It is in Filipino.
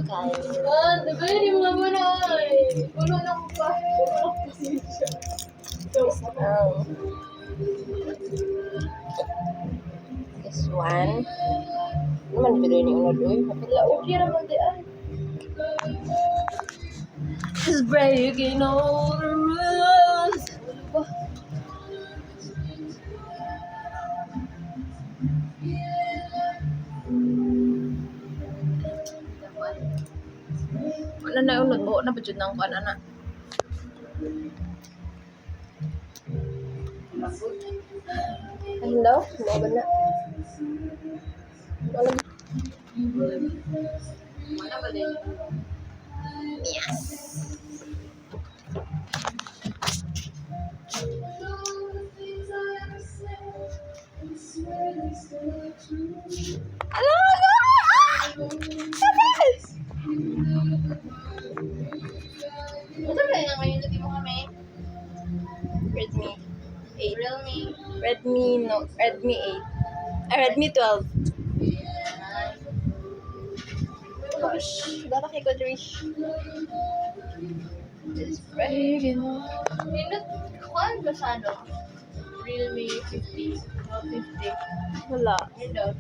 Diba yun yung mga manay? Puno na ko pa. Puno na ko pasensya. This one. Naman video ni uno doy. Wala, okay naman di ay. Is breaking all the rules. Ano ba? Ano na unod mo na budget nang kan ana. Hello, mo ba na? Mana ba din? Yes. Ano ba yung ngayon natin mo kami? Redmi 8. Realme. Redmi 8. Redmi 12. Gosh, dapat kay Godrish. It's breaking all. Nindot, kuhaan ba sa ano? Realme 50. No, 50. Wala. Nindot.